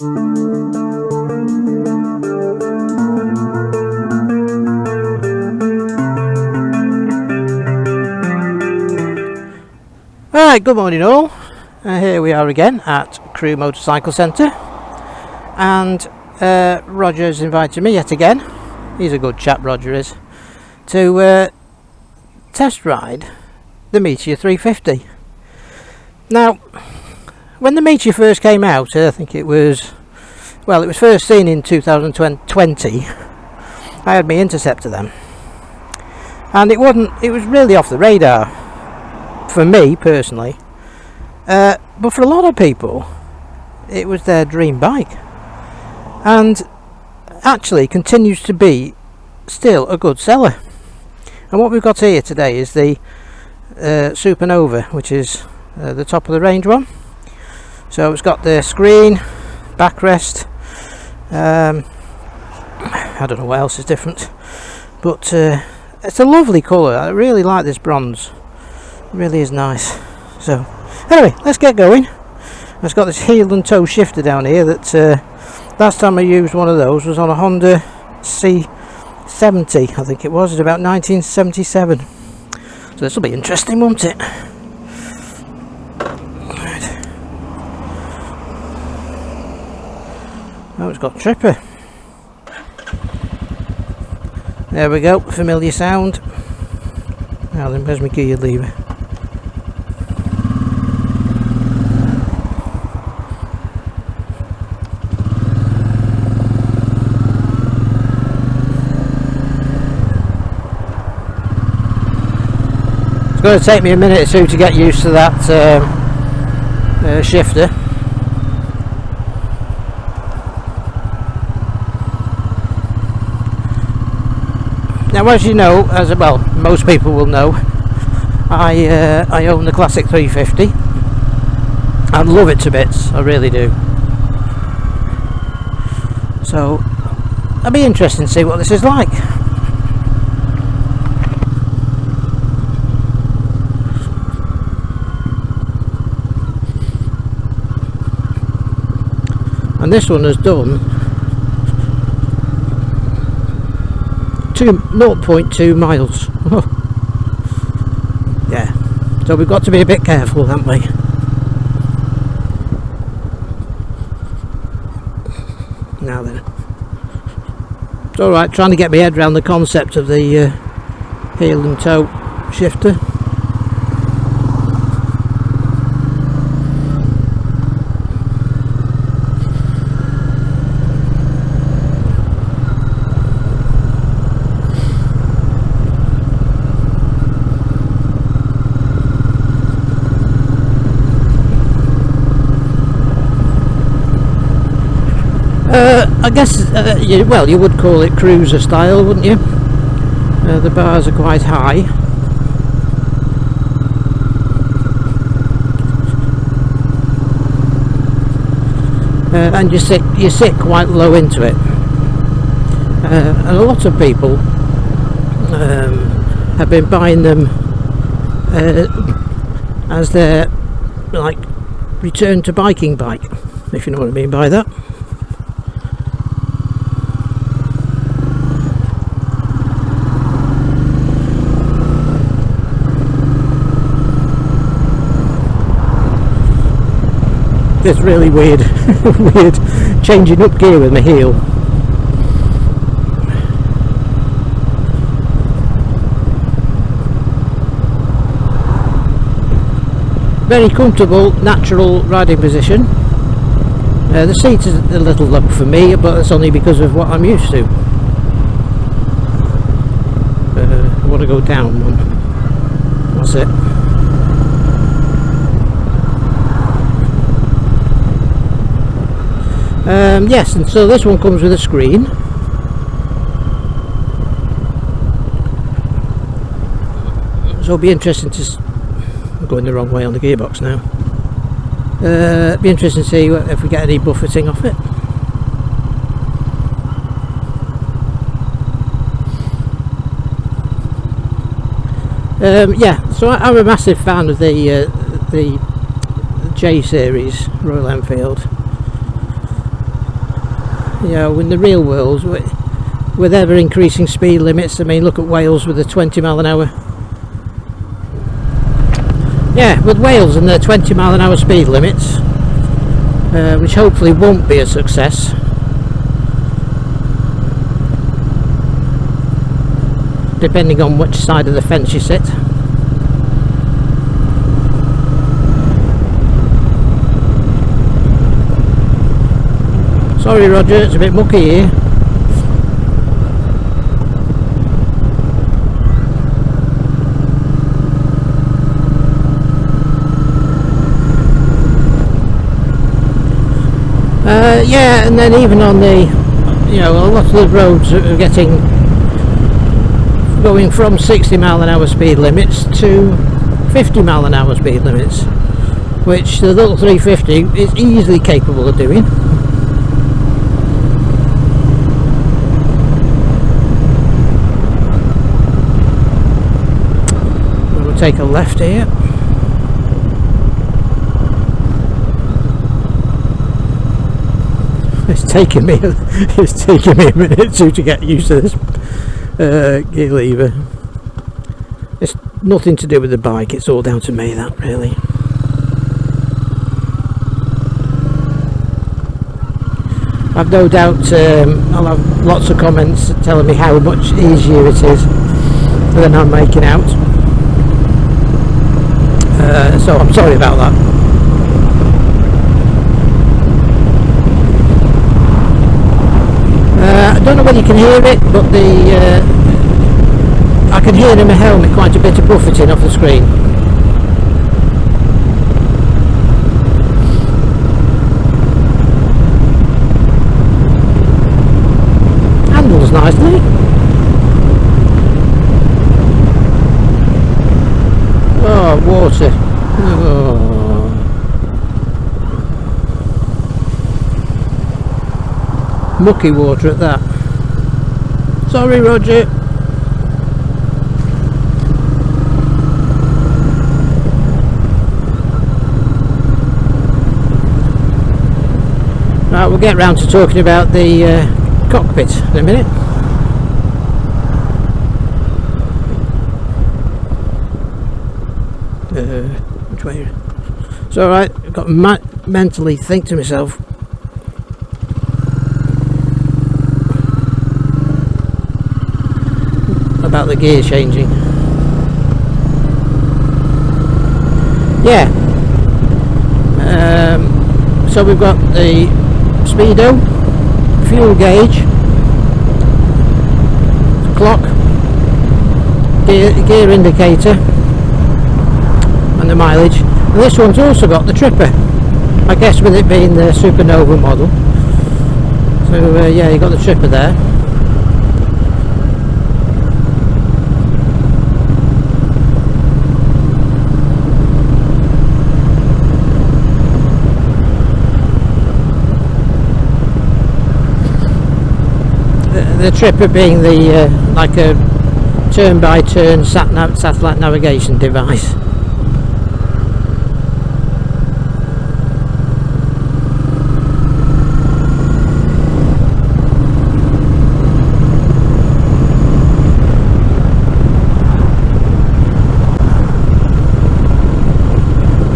Alright, good morning all. Here we are again at Crewe Motorcycle Centre, and Roger's invited me yet again, he's a good chap Roger is, to test ride the Meteor 350. Now, when the Meteor first came out, I think it was first seen in 2020, I had my Interceptor then, and it was really off the radar for me personally, but for a lot of people it was their dream bike, and actually continues to be still a good seller. And what we've got here today is the Supernova, which is the top of the range one. So it's got the screen, backrest, I don't know what else is different, but it's a lovely colour. I really like this bronze. It really is nice. So anyway, let's get going. It's got this heel and toe shifter down here that last time I used one of those was on a Honda C70, I think it was, at about 1977. So this will be interesting, won't it? Right. Oh, it's got tripper. There we go, familiar sound. Now then, where's my gear lever? It's going to take me a minute or two to get used to that shifter. Now, as you know, most people will know, I own the Classic 350. I love it to bits, I really do. So it'll be interesting to see what this is like. And this one has done 0.2 miles. Oh. Yeah, so we've got to be a bit careful, haven't we? Now then, it's alright trying to get my head around the concept of the heel and toe shifter. I guess, you would call it cruiser style, wouldn't you? The bars are quite high. And you sit quite low into it. And a lot of people have been buying them as their return to biking bike, if you know what I mean by that. It's really weird changing up gear with my heel. Very comfortable, natural riding position. The seat is a little low for me, but that's only because of what I'm used to. I want to go down one. That's it. Yes, and so this one comes with a screen. So it'll be interesting to... I'm going the wrong way on the gearbox now. Be interesting to see if we get any buffeting off it. Yeah, so I'm a massive fan of the J series Royal Enfield. You know, in the real world, with ever increasing speed limits. I mean, look at Wales with the 20 mile an hour. Yeah, with Wales and their 20 mile an hour speed limits, which hopefully won't be a success. Depending on which side of the fence you sit. Sorry Roger, it's a bit mucky here. Yeah, and then even on the, you know, a lot of the roads are going from 60 mile an hour speed limits to 50 mile an hour speed limits, which the little 350 is easily capable of doing. We'll take a left here. It's taken me a minute or two to get used to this gear lever. It's nothing to do with the bike, it's all down to me, that really. I've no doubt I'll have lots of comments telling me how much easier it is than I'm making out. So I'm sorry about that. I don't know whether you can hear it, but I can hear in my helmet quite a bit of buffeting off the screen. Handles nicely. Oh, water. Oh. Mucky water at that. Sorry Roger. Right, we'll get round to talking about the cockpit in a minute. Which way? It's alright, I've got to mentally think to myself, about the gear changing. Yeah. So we've got the speedo, fuel gauge, clock, gear indicator, and the mileage. And this one's also got the tripper. I guess with it being the Supernova model. So yeah, you got the tripper there. The tripper being the like a turn-by-turn satellite navigation device.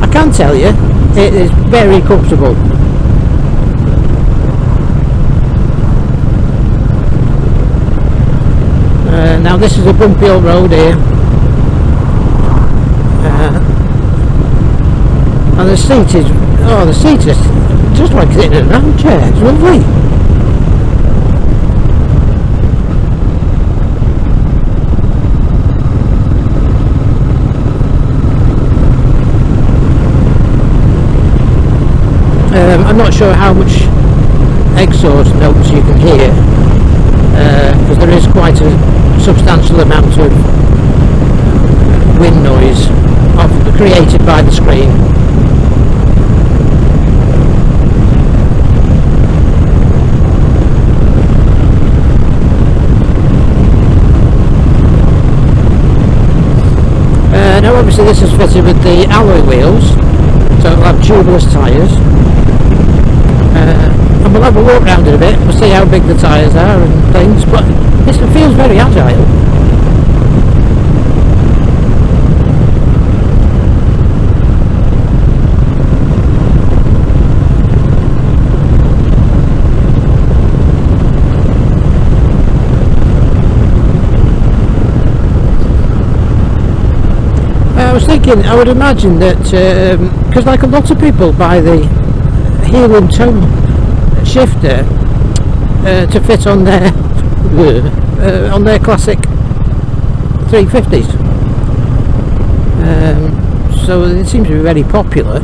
I can tell you, it is very comfortable. Now this is a bumpy old road here, and the seat is just like sitting in an armchair. It's lovely. I'm not sure how much exhaust notes you can hear, because there is quite a substantial amount of wind noise created by the screen. Now obviously this is fitted with the alloy wheels, so it'll have tubeless tyres. I'm and we'll have a walk round it a bit. We'll see how big the tyres are and things, but it feels very agile. I would imagine that because like a lot of people buy the heel and toe shifter to fit on their classic 350s, so it seems to be very popular.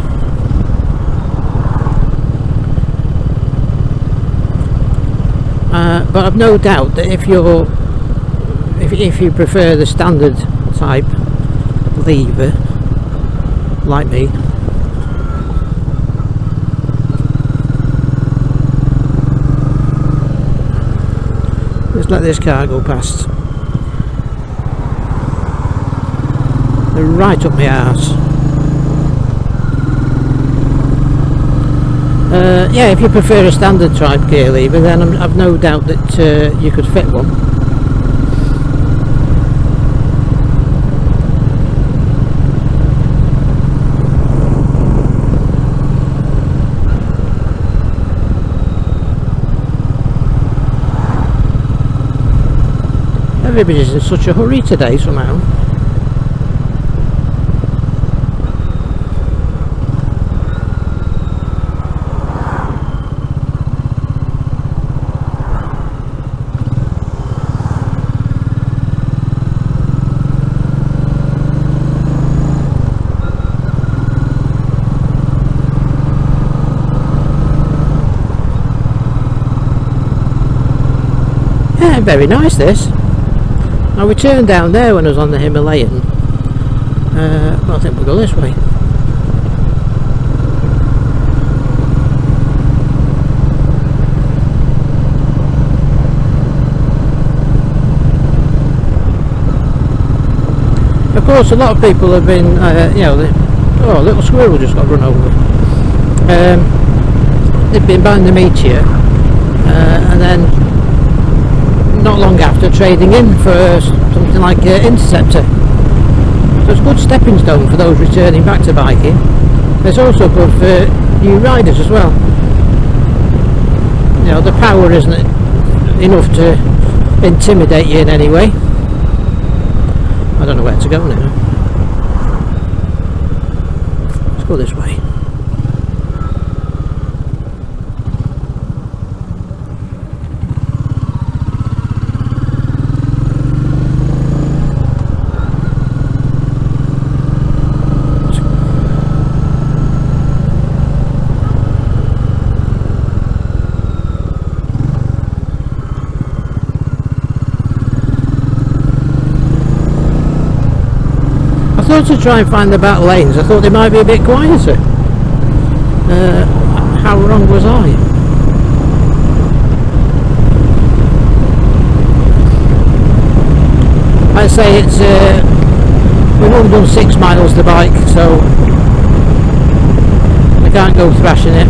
But I've no doubt that if you prefer the standard type lever like me, let's let this car go past. They're right up my arse. Yeah, if you prefer a standard type gear lever, then I've no doubt that you could fit one. Everybody's in such a hurry today somehow. Yeah, very nice this. Now we turned down there when I was on the Himalayan, but I think we'll go this way. Of course, a lot of people have been, you know, oh, a little squirrel just got run over. They've been buying the Meteor, and then not long after trading in for something like Interceptor. So it's a good stepping stone for those returning back to biking. It's also good for new riders as well. You know, the power isn't enough to intimidate you in any way. I don't know where to go now. Let's go this way. I thought to try and find the back lanes, I thought they might be a bit quieter. How wrong was I? I'd say it's we've only done 6 miles to bike, so I can't go thrashing it.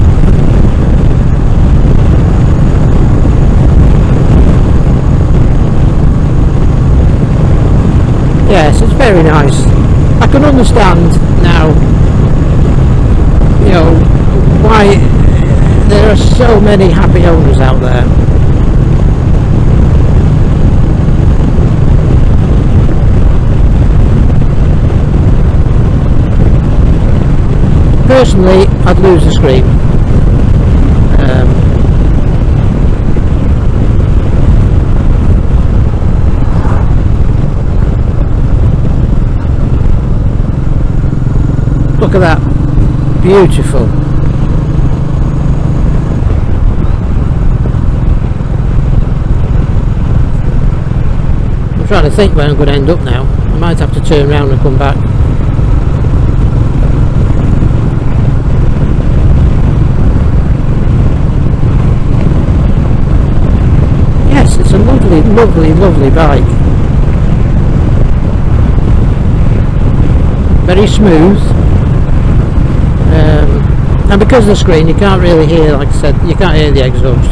Yes, it's very nice. I can understand now, you know, why there are so many happy owners out there. Personally, I'd lose the screen. Look at that, beautiful. I'm trying to think where I'm going to end up now. I might have to turn around and come back. Yes, it's a lovely, lovely, lovely bike. Very smooth. and because of the screen you can't really hear, like I said, you can't hear the exhaust.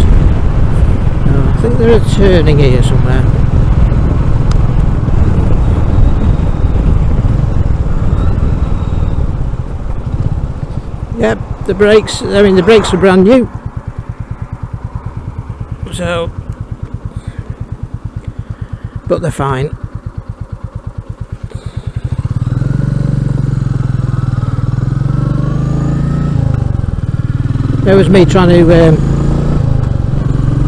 I think they're turning here somewhere. Yep, the brakes, I mean the brakes are brand new. So, but they're fine. There was me trying to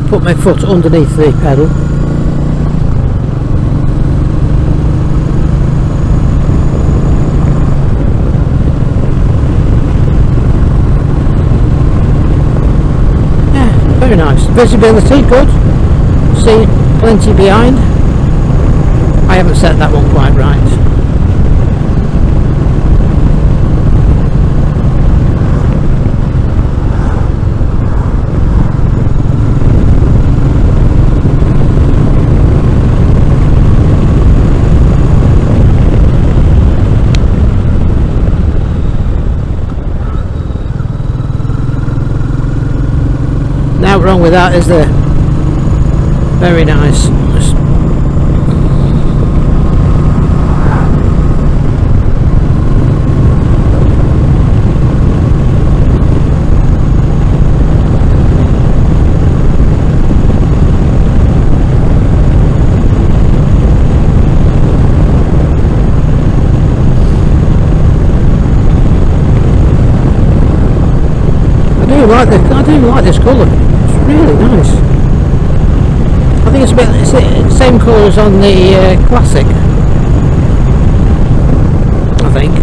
put my foot underneath the pedal. Yeah, very nice. Visibility good. See plenty behind. I haven't set that one quite right. Now wrong with that, is there? Very nice. I do like this colour. It's really nice. I think it's the same colour as on the Classic. I think.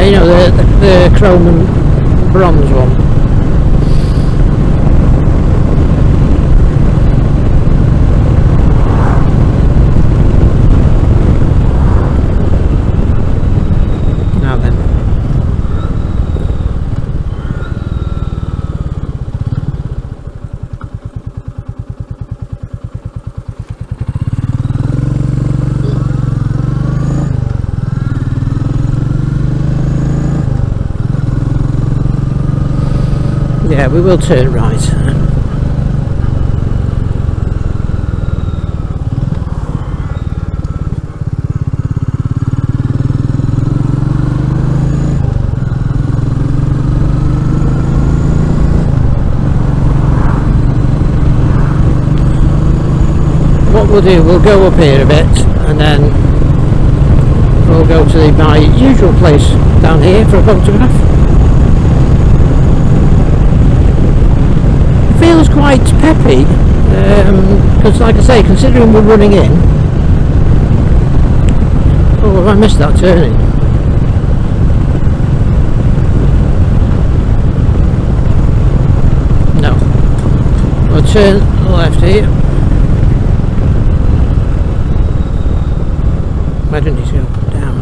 You know, the chrome and bronze one. Now then. Yeah, we will turn right. What we'll do, we'll go up here a bit and then we'll go to my usual place down here for a photograph. Feels quite peppy, because like I say, considering we're running in. Oh, have I missed that turning? No. We'll turn left here. Where do I need to go? Down.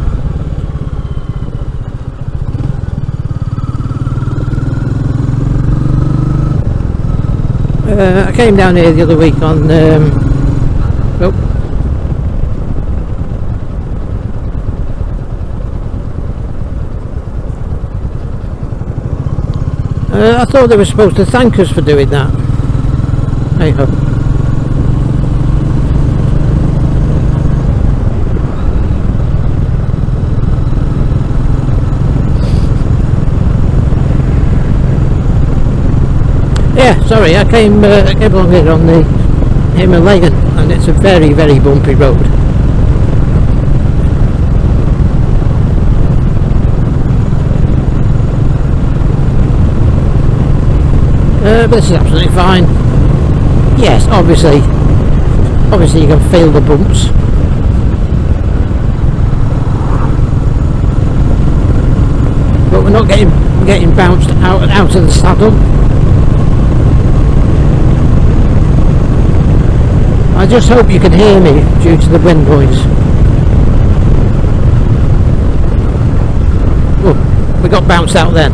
I came down here the other week on I thought they were supposed to thank us for doing that. Hey ho. Yeah, sorry, I came along here on the Himalayan, and it's a very, very bumpy road. But this is absolutely fine. Yes, obviously you can feel the bumps. But we're not getting bounced out of the saddle. I just hope you can hear me due to the wind noise. Oh, we got bounced out then.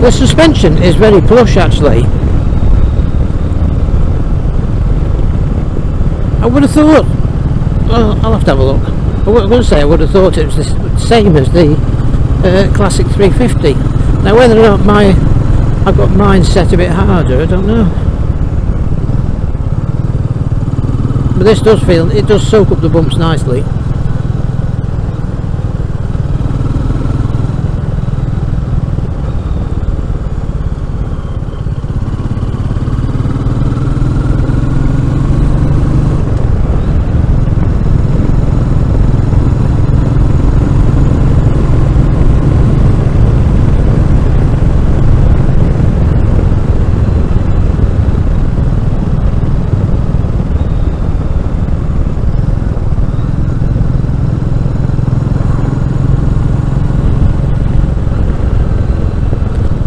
The suspension is very plush actually. I would have thought, well, I'll have to have a look. I was going to say I would have thought it was the same as the classic 350. Now whether or not I've got mine set a bit harder, I don't know. But this does feel, it does soak up the bumps nicely.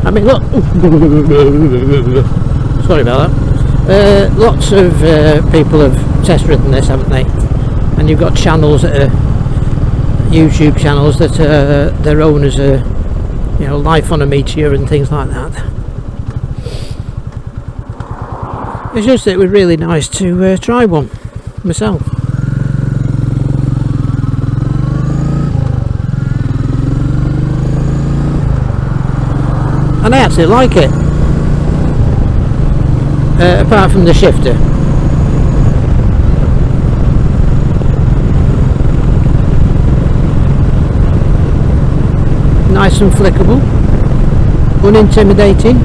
I mean, look, sorry about that. Lots of people have test ridden this, haven't they? And you've got channels that are YouTube channels that their owners are, you know, life on a Meteor and things like that. It's just that it was really nice to try one myself. And I actually like it, apart from the shifter. Nice and flickable, unintimidating,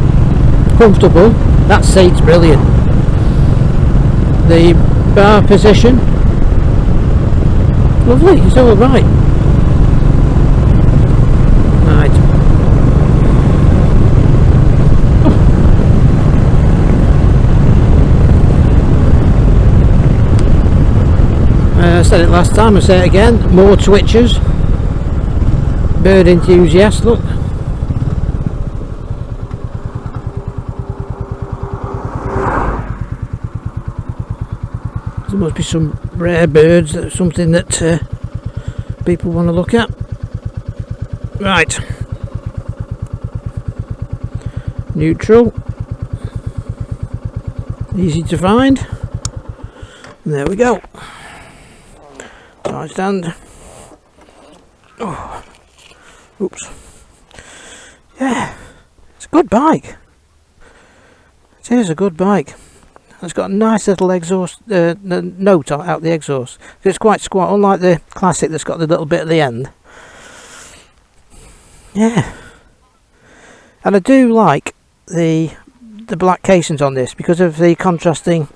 comfortable. That seat's brilliant. The bar position, lovely, it's all right. I said it last time, I say it again, more twitchers. Bird enthusiast, look. There must be some rare birds, that's something that people want to look at. Right. Neutral. Easy to find. And there we go. Right stand. Oh, oops. Yeah, it's a good bike. It is a good bike. It's got a nice little exhaust note out the exhaust. It's quite squat, unlike the classic that's got the little bit at the end. Yeah, and I do like the black casings on this because of the contrasting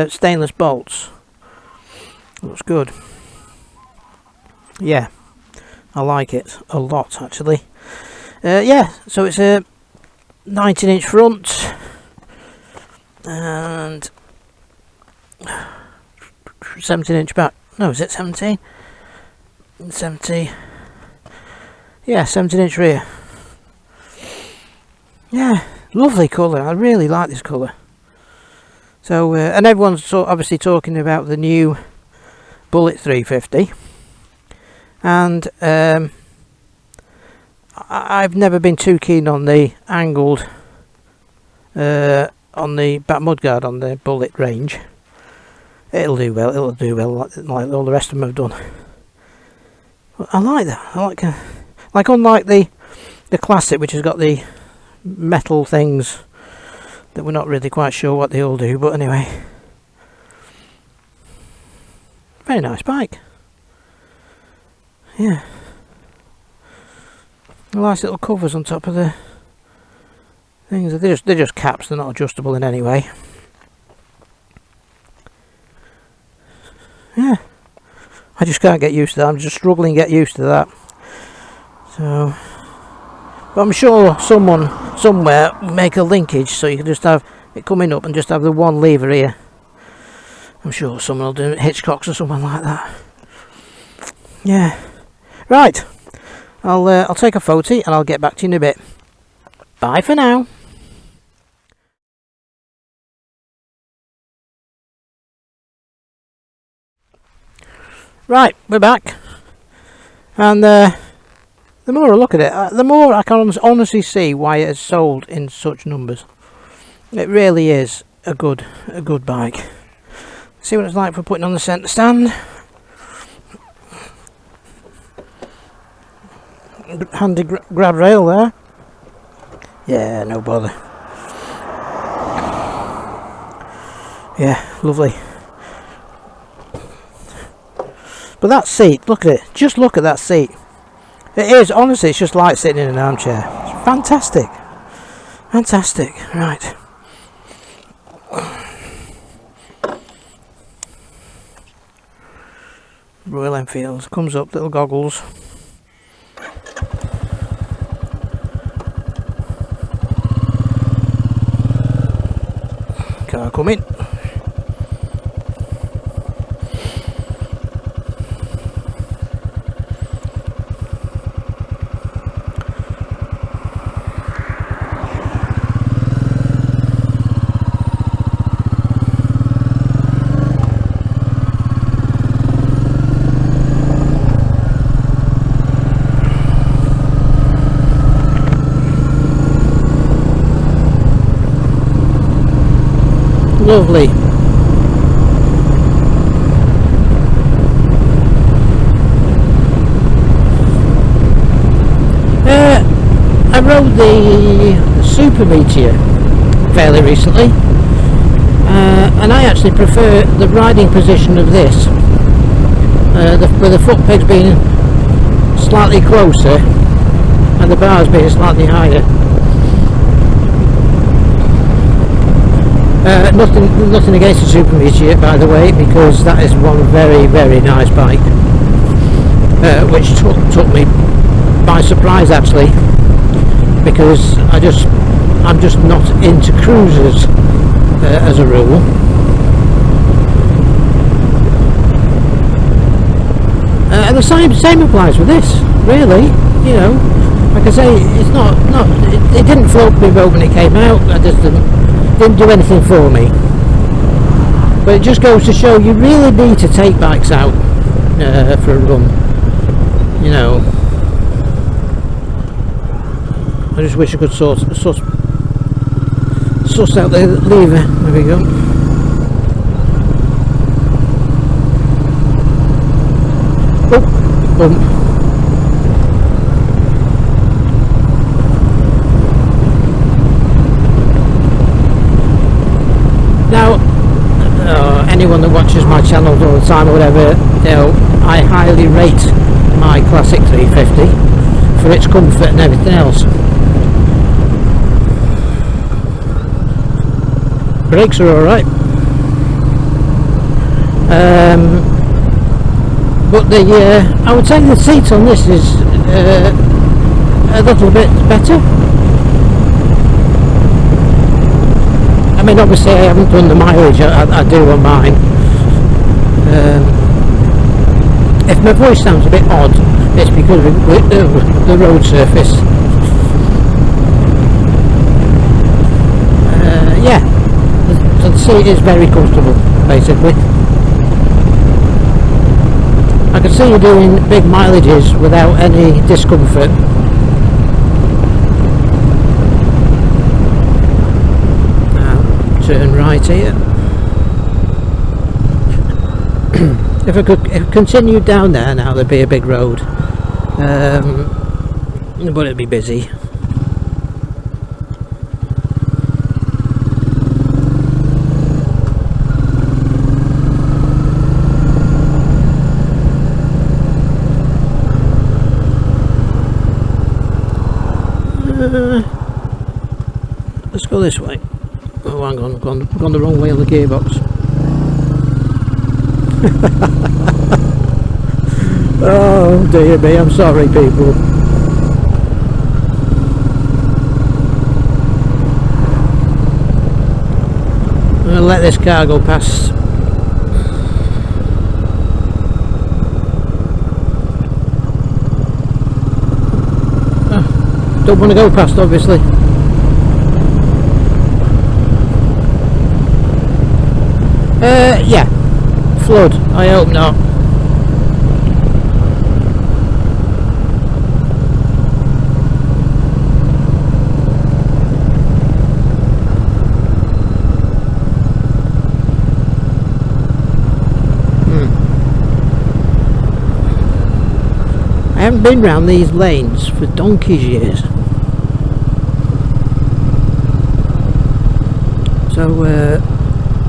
stainless bolts. Looks good. Yeah, I like it a lot actually. Yeah, so it's a 19-inch front and 17-inch back. No, is it 17? 70. Yeah, 17-inch rear. Yeah, lovely colour. I really like this colour. So, and everyone's obviously talking about the new Bullet 350. And I've never been too keen on the angled on the back mudguard on the Bullet range. It'll do well like all the rest of them have done. But I like that. I like unlike the classic, which has got the metal things that we're not really quite sure what they all do, but anyway, very nice bike. Yeah, nice little covers on top of the things. They're just caps. They're not adjustable in any way. Yeah, I just can't get used to that. I'm just struggling to get used to that. So, but I'm sure someone somewhere will make a linkage so you can just have it coming up and just have the one lever here. I'm sure someone will do it, Hitchcock's or something like that. Yeah. Right, I'll take a photo and I'll get back to you in a bit. Bye for now. Right, we're back, and the more I look at it, the more I can honestly see why it has sold in such numbers. It really is a good bike. See what it's like for putting on the centre stand. handy grab rail there. Yeah, no bother. Yeah, lovely. But that seat, look at it. Just look at that seat. It is, honestly, it's just like sitting in an armchair. It's fantastic. Fantastic. Right. Royal Enfield. Comes up, little goggles. Car coming. Lovely. I rode the Super Meteor fairly recently, and I actually prefer the riding position of this, with the foot pegs being slightly closer and the bars being slightly higher. Nothing against the Super Meteor, by the way, because that is one very, very nice bike, which took me by surprise actually, because I'm just not into cruisers as a rule. And the same applies with this, really. You know, like I say, it's not it didn't float me boat when it came out. I just didn't do anything for me, but it just goes to show you really need to take bikes out for a run, you know. I just wish I could suss out the lever. There we go. Oh, bump. Now, anyone that watches my channels all the time or whatever, you know, I highly rate my classic 350 for its comfort and everything else. Brakes are alright, but I would say the seat on this is a little bit better. I mean, obviously I haven't done the mileage I do on mine. If my voice sounds a bit odd, it's because of the road surface. Yeah, so the seat is very comfortable, basically. I can see you doing big mileages without any discomfort. Turn right here. If I could continue down there now, there'd be a big road, but it'd be busy. Let's go this way. Oh, hang on, I've gone the wrong way on the gearbox. Oh dear me, I'm sorry people. I'm going to let this car go past. Oh, don't want to go past, obviously. Yeah, flood, I hope not. I haven't been round these lanes for donkey's years. So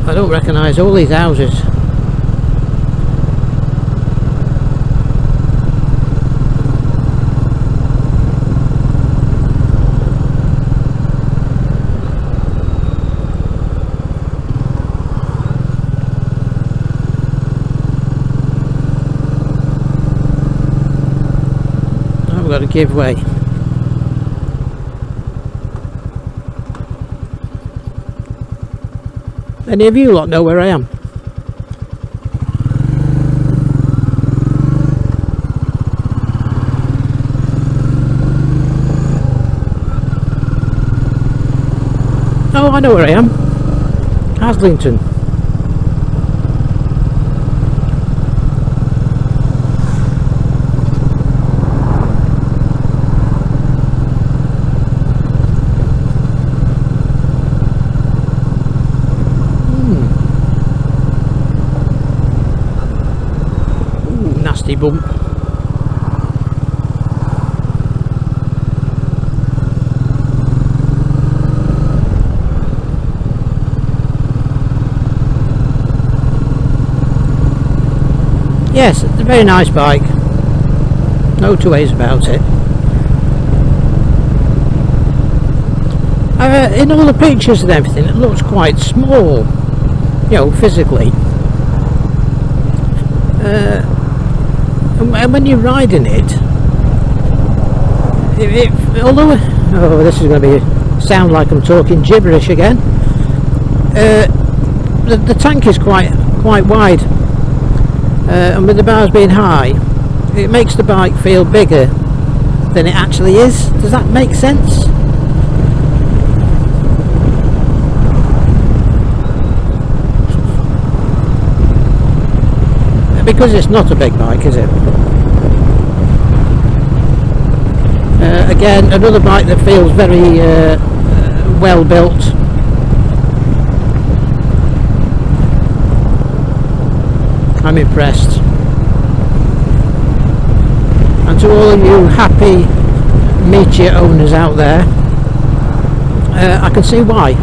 I don't recognise all these houses. I've got to give way. Any of you lot know where I am? Oh, I know where I am. Haslington. Bump. Yes, it's a very nice bike. No two ways about it. In all the pictures and everything, it looks quite small, you know, physically. And when you're riding it, although, oh, this is going to be sound like I'm talking gibberish again. The tank is quite wide, and with the bars being high, it makes the bike feel bigger than it actually is. Does that make sense? Because it's not a big bike, is it? Again, another bike that feels very well built. I'm impressed. And to all of you happy Meteor owners out there, I can see why.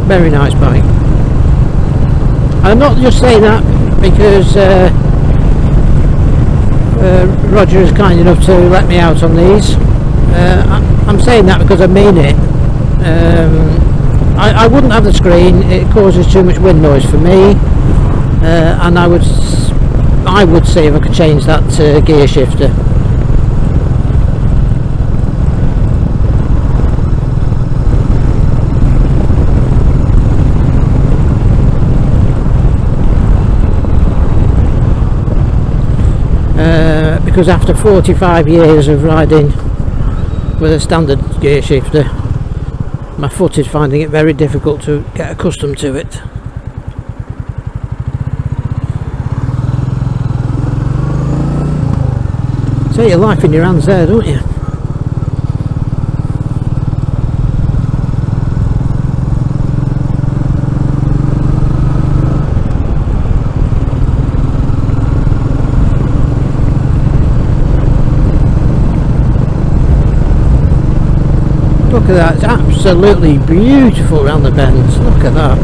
Very nice bike. I'm not just saying that because Roger is kind enough to let me out on these. I'm saying that because I mean it. I wouldn't have the screen. It causes too much wind noise for me, and I would see if I could change that gear shifter. Because after 45 years of riding with a standard gear shifter, my foot is finding it very difficult to get accustomed to it. Take your life in your hands there, don't you? Look at that, it's absolutely beautiful around the bends. Look at that.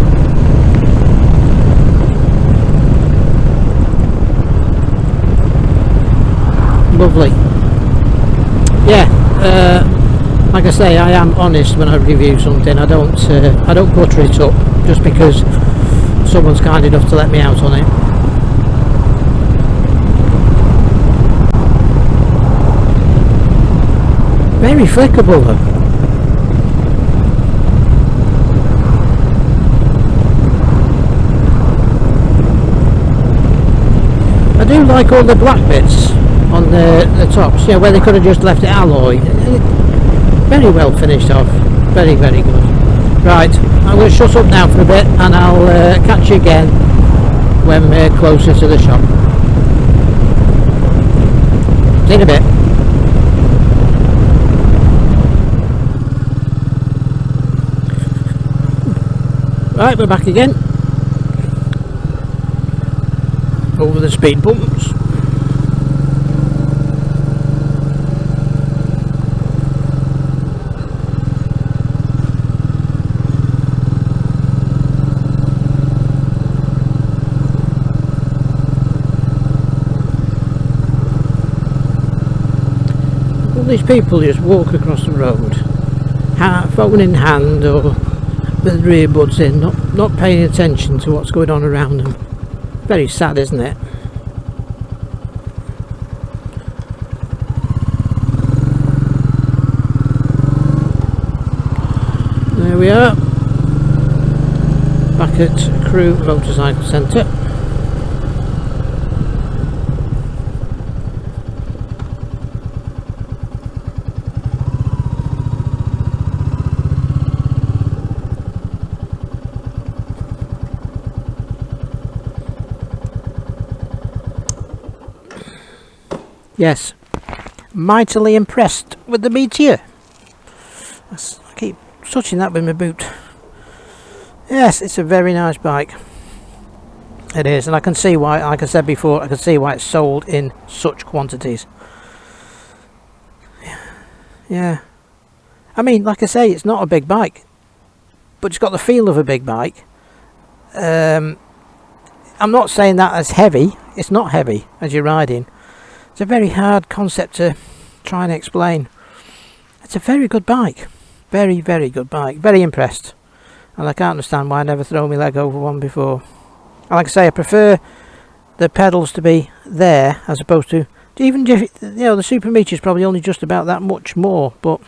Lovely. Yeah, like I say, I am honest when I review something. I don't butter it up just because someone's kind enough to let me out on it. Very flickable though. I do like all the black bits on the tops, where they could have just left it alloy. Very well finished off, very good. Right, I'm going to shut up now for a bit and I'll catch you again when we're closer to the shop. See you in a bit. Right, we're back again. Over the speed bumps. All these people just walk across the road, phone in hand or with the earbuds in, not paying attention to what's going on around them. Very sad, isn't it? There we are, back at Crewe Motorcycle Centre. Yes, mightily impressed with the Meteor. I keep touching that with my boot. Yes, it's a very nice bike. It is, and I can see why, like I said before, I can see why it's sold in such quantities. Yeah. I mean, like I say, it's not a big bike, but it's got the feel of a big bike. I'm not saying that as heavy. It's not heavy as you're riding. It's a very hard concept to try and explain. It's a very good bike. Very, very good bike. Very impressed. And I can't understand why I never thrown my leg over one before. And like I say, I prefer the pedals to be there as opposed to, even if, you know, the Super Meteor is probably only just about that much more, but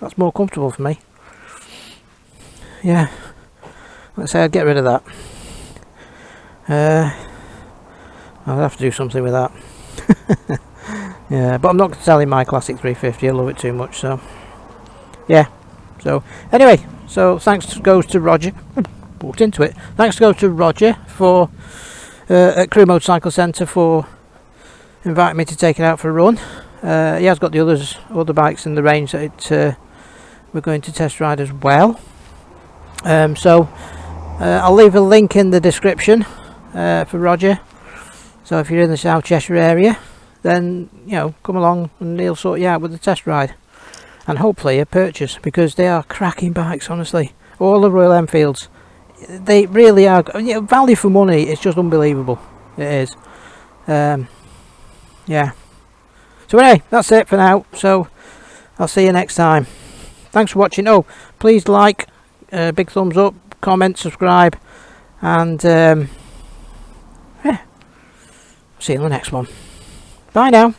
that's more comfortable for me. Yeah. Like I say, I'd get rid of that. I'll have to do something with that. Yeah, but I'm not selling my classic 350. I love it too much, so yeah. So anyway, so thanks goes to Roger. Walked into it. Thanks goes to Roger for at Crewe Motorcycle Centre for inviting me to take it out for a run. He has got the other bikes in the range that we're going to test ride as well. So I'll leave a link in the description for Roger. So if you're in the South Cheshire area, then, you know, come along and he'll sort you out with the test ride. And hopefully a purchase, because they are cracking bikes, honestly. All the Royal Enfields. They really are, you know, value for money. It's just unbelievable. It is. Yeah. So anyway, that's it for now. So I'll see you next time. Thanks for watching. Oh, please like, big thumbs up, comment, subscribe, and yeah. See you in the next one. Bye now.